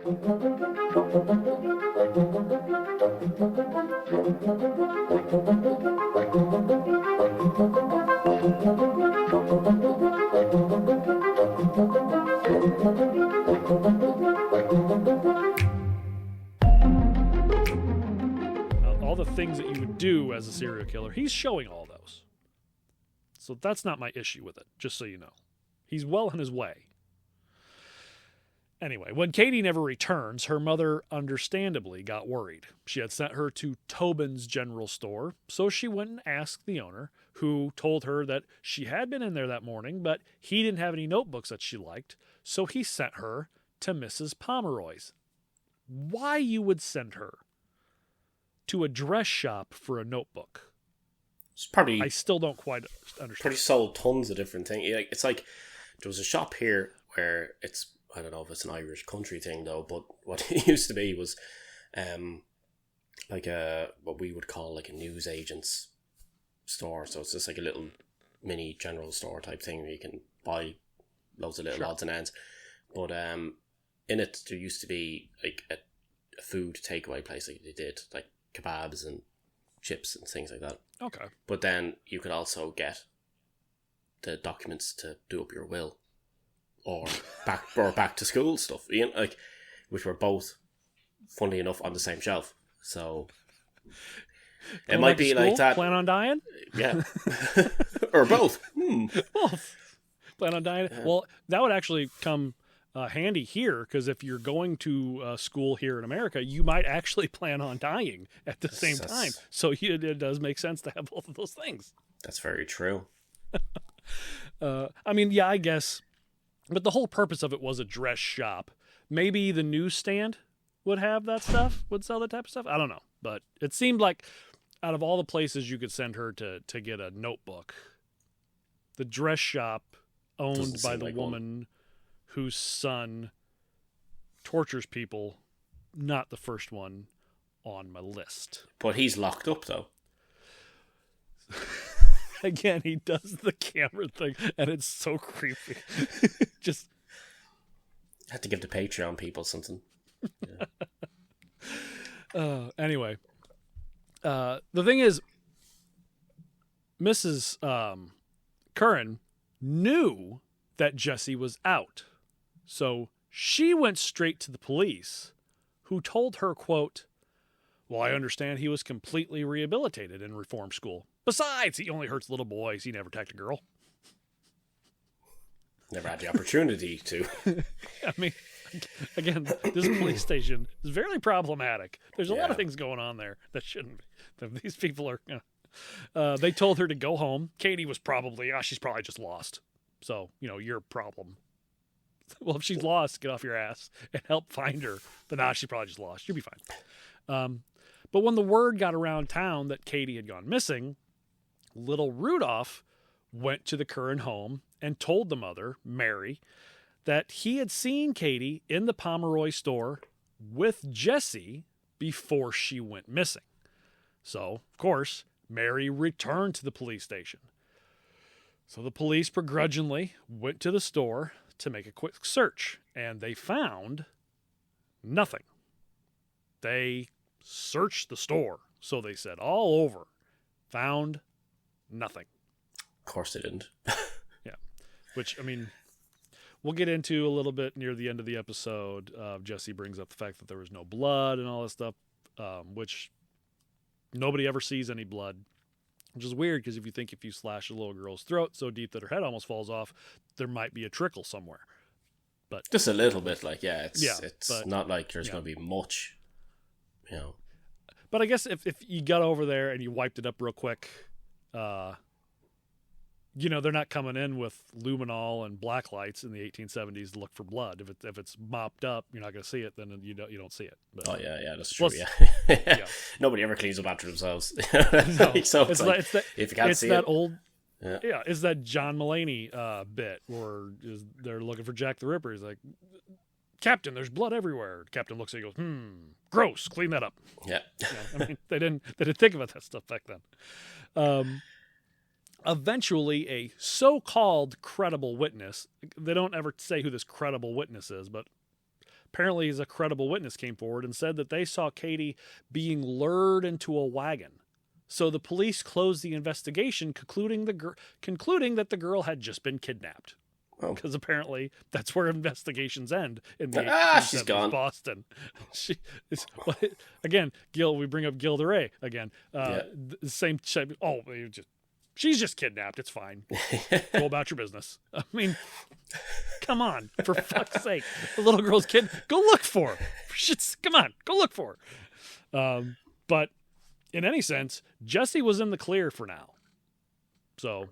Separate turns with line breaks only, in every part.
All the things that you would do as a serial killer, he's showing all those. So that's not my issue with it, just so you know. He's well on his way. Anyway, when Katie never returns, her mother understandably got worried. She had sent her to Tobin's General Store, so she went and asked the owner, who told her that she had been in there that morning, but he didn't have any notebooks that she liked, so he sent her to Mrs. Pomeroy's. Why you would send her to a dress shop for a notebook?
It's probably...
I still don't quite understand.
Probably sold tons of different things. It's like, there was a shop here where it's... I don't know if it's an Irish country thing though, but what it used to be was like what we would call like a newsagent's store. So it's just like a little mini general store type thing where you can buy loads of little odds and ends. But in it there used to be like a food takeaway place, like they did like kebabs and chips and things like that.
Okay.
But then you could also get the documents to do up your will. Or back to school stuff, like, which were both, funnily enough, on the same shelf. So it might be like that.
Plan on dying?
Yeah, or both.
Both. Plan on dying. Yeah. Well, that would actually come handy here, because if you're going to school here in America, you might actually plan on dying at the same time. So it does make sense to have both of those things.
That's very true.
I mean, yeah, I guess. But the whole purpose of it was a dress shop. Maybe the newsstand would have that stuff, would sell that type of stuff. I don't know. But it seemed like out of all the places you could send her to get a notebook, the dress shop owned by the woman whose son tortures people, not the first one on my list.
But he's locked up, though.
Again, he does the camera thing, and it's so creepy. Just
had to give the Patreon people something. Yeah.
Anyway, the thing is, Mrs. Curran knew that Jesse was out, so she went straight to the police, who told her, quote, "Well, I understand he was completely rehabilitated in reform school. Besides, he only hurts little boys. He never attacked a girl."
Never had the opportunity to.
I mean, again, this police station is very problematic. There's a lot of things going on there that shouldn't be. These people are... they told her to go home. Katie was probably, she's probably just lost. So, your problem. Well, if she's lost, get off your ass and help find her. But she's probably just lost. You'll be fine. But when the word got around town that Katie had gone missing, little Rudolph went to the Curran home and told the mother, Mary, that he had seen Katie in the Pomeroy store with Jesse before she went missing. So, of course, Mary returned to the police station. So the police begrudgingly went to the store to make a quick search, and they found nothing. They searched the store, so they said, all over. Found nothing.
Of course they didn't.
Yeah. Which, I mean, we'll get into a little bit near the end of the episode. Jesse brings up the fact that there was no blood and all this stuff, which nobody ever sees any blood, which is weird because if you slash a little girl's throat so deep that her head almost falls off, there might be a trickle somewhere. But
just a little bit, it's not like there's going to be much,
But I guess if you got over there and you wiped it up real quick, they're not coming in with luminol and black lights in the 1870s to look for blood. If it's mopped up, you're not going to see it. Then you don't see it. But,
that's true.
Yeah.
Nobody ever cleans up after themselves.
No,
so it's if you can't see
that
it,
old. Yeah, it's that John Mulaney bit where they're looking for Jack the Ripper. He's like, "Captain, there's blood everywhere." Captain looks at you and goes, gross, clean that up.
Yeah.
I mean, they didn't think about that stuff back then. Eventually, a so-called credible witness, they don't ever say who this credible witness is, but apparently as a credible witness came forward and said that they saw Katie being lured into a wagon. So the police closed the investigation, concluding that the girl had just been kidnapped. Because apparently that's where investigations end in the 1870s
she's gone.
Boston. Again, we bring up Gilda Ray again. Same. She's just kidnapped. It's fine. Go about your business. I mean, come on, for fuck's sake. The little girl's kid. Go look for her. Come on, go look for her. But in any sense, Jesse was in the clear for now. So,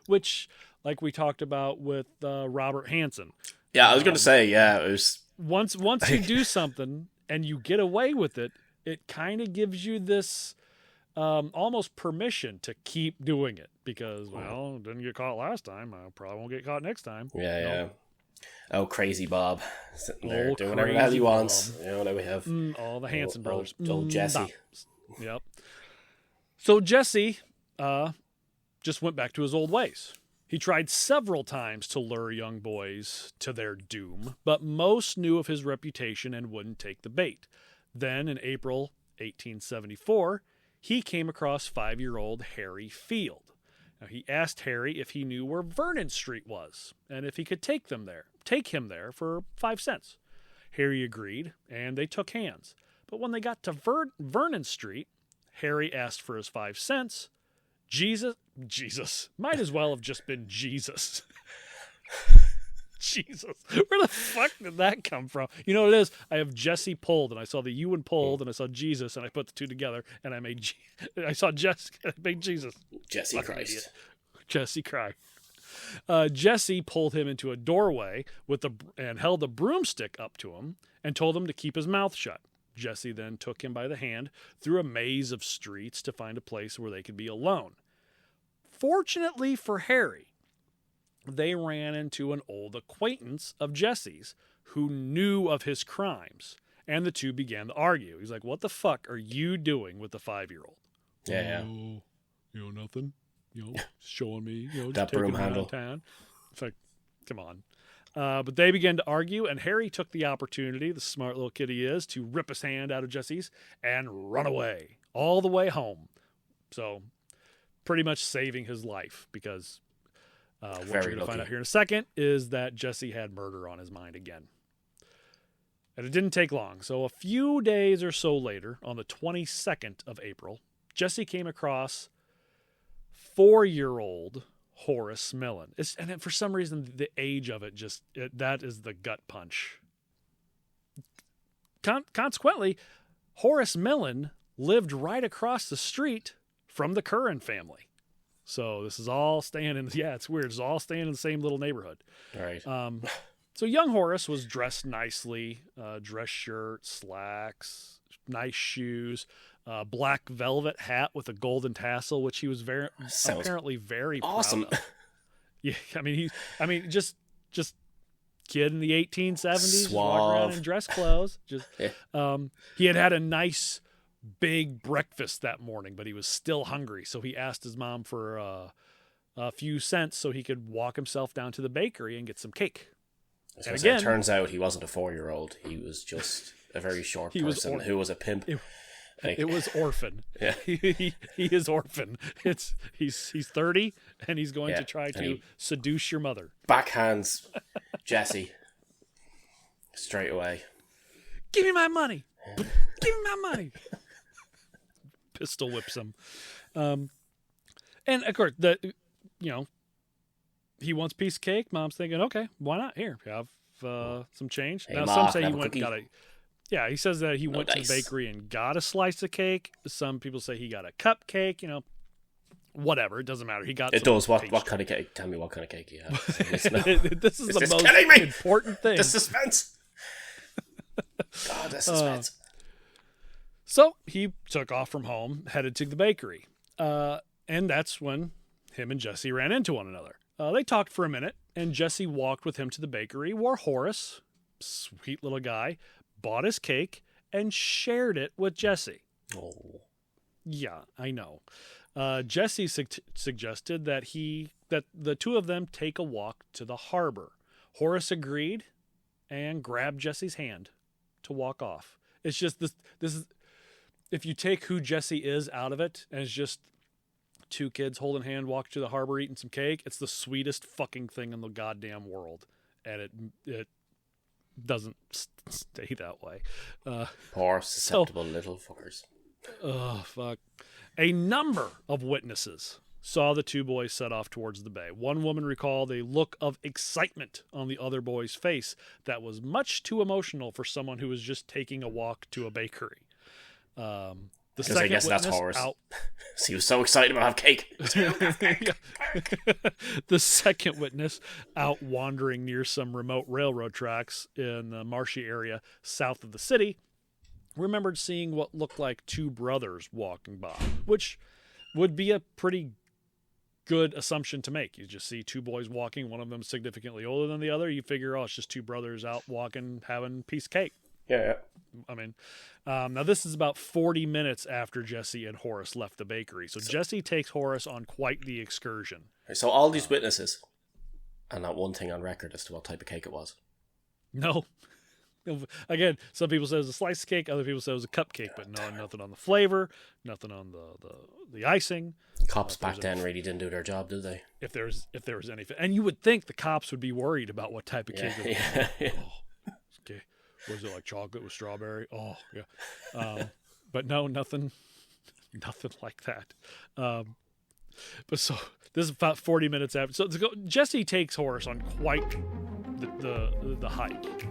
which, like we talked about with Robert Hansen.
Yeah, I was going to say, it was...
Once you do something and you get away with it, it kind of gives you this almost permission to keep doing it because, well, didn't get caught last time. I probably won't get caught next time.
Yeah. Oh, crazy Bob. Sitting there doing whatever the hell he wants. You know what we have?
All the Hansen brothers.
Old Jesse.
Yep. So Jesse just went back to his old ways. He tried several times to lure young boys to their doom, but most knew of his reputation and wouldn't take the bait. Then, in April 1874, he came across 5-year-old Harry Field. Now, he asked Harry if he knew where Vernon Street was, and if he could take him there for 5 cents. Harry agreed, and they took hands. But when they got to Vernon Street, Harry asked for his 5 cents. Jesus. Might as well have just been Jesus. Jesus. Where the fuck did that come from? You know what it is? I have Jesse pulled, and I saw the U and pulled, and I saw Jesus, and I put the two together, and I made I saw Jesse, I made Jesus.
Jesse
Fucking
Christ.
Idiot. Jesse Christ. Jesse pulled him into a doorway and held a broomstick up to him and told him to keep his mouth shut. Jesse then took him by the hand through a maze of streets to find a place where they could be alone. Fortunately for Harry, they ran into an old acquaintance of Jesse's who knew of his crimes, and the two began to argue. He's like, what the fuck are you doing with the 5-year-old?
Yeah.
Nothing. Showing me, just
that broom handle.
Town. It's like, come on. But they began to argue, and Harry took the opportunity, the smart little kid he is, to rip his hand out of Jesse's and run away all the way home. So pretty much saving his life because what you're going to find out here in a second is that Jesse had murder on his mind again. And it didn't take long. So a few days or so later, on the 22nd of April, Jesse came across 4-year-old Horace Millen. And for some reason, the age of it that is the gut punch. Consequently, Horace Millen lived right across the street from the Curran family. So this is all staying in, it's weird. It's all staying in the same little neighborhood.
All right.
So young Horace was dressed nicely, dress shirt, slacks, nice shoes, black velvet hat with a golden tassel, which he was apparently very
awesome.
proud of. Yeah, just kid in the 1870s, walking around in dress clothes. He had a nice big breakfast that morning, but he was still hungry, so he asked his mom for a few cents so he could walk himself down to the bakery and get some cake.
And again, it turns out he wasn't a 4-year-old. He was just a very short person who was a pimp.
It was orphan.
Yeah,
he is orphan. He's 30 and he's going to try to seduce your mother.
Backhands Jesse straight away.
Give me my money. Give me my money. Pistol whips him. And of course, he wants a piece of cake. Mom's thinking, okay, why not? Here, have some change.
Hey,
now,
Ma,
some say he went he says that he went to the bakery and got a slice of cake. Some people say he got a cupcake. Whatever. It doesn't matter. He got.
It does. What kind of cake? Tell me what kind of cake you have.
This is the most important thing.
The suspense. God, the suspense.
So he took off from home, headed to the bakery, and that's when him and Jesse ran into one another. They talked for a minute, and Jesse walked with him to the bakery, where Horace, sweet little guy, bought his cake and shared it with Jesse.
Oh.
Yeah, I know. Jesse suggested that the two of them take a walk to the harbor. Horace agreed and grabbed Jesse's hand to walk off. It's just this is, if you take who Jesse is out of it, and it's just two kids holding hand, walking to the harbor, eating some cake, it's the sweetest fucking thing in the goddamn world. And it doesn't stay that way.
Poor susceptible little fuckers.
Oh, fuck. A number of witnesses saw the two boys set off towards the bay. One woman recalled a look of excitement on the other boy's face that was much too emotional for someone who was just taking a walk to a bakery. The second
I guess that's Horace. He was so excited about cake.
The second witness, out wandering near some remote railroad tracks in the marshy area south of the city, remembered seeing what looked like two brothers walking by, which would be a pretty good assumption to make. You just see two boys walking, one of them significantly older than the other. You figure, oh, it's just two brothers out walking, having a piece of cake.
Yeah.
I mean, now this is about 40 minutes after Jesse and Horace left the bakery. So Jesse takes Horace on quite the excursion.
So all these witnesses, and not one thing on record as to what type of cake it was.
No. Again, some people say it was a slice of cake, other people say it was a cupcake, but no, nothing on the flavor, nothing on the icing.
Cops back then really didn't do their job, did they?
If there was anything, and you would think the cops would be worried about what type of cake it was.
Yeah.
Oh, okay. Was it like chocolate with strawberry? Oh, yeah. But no, nothing like that. But so this is about 40 minutes after. So Jesse takes Horace on quite the hike.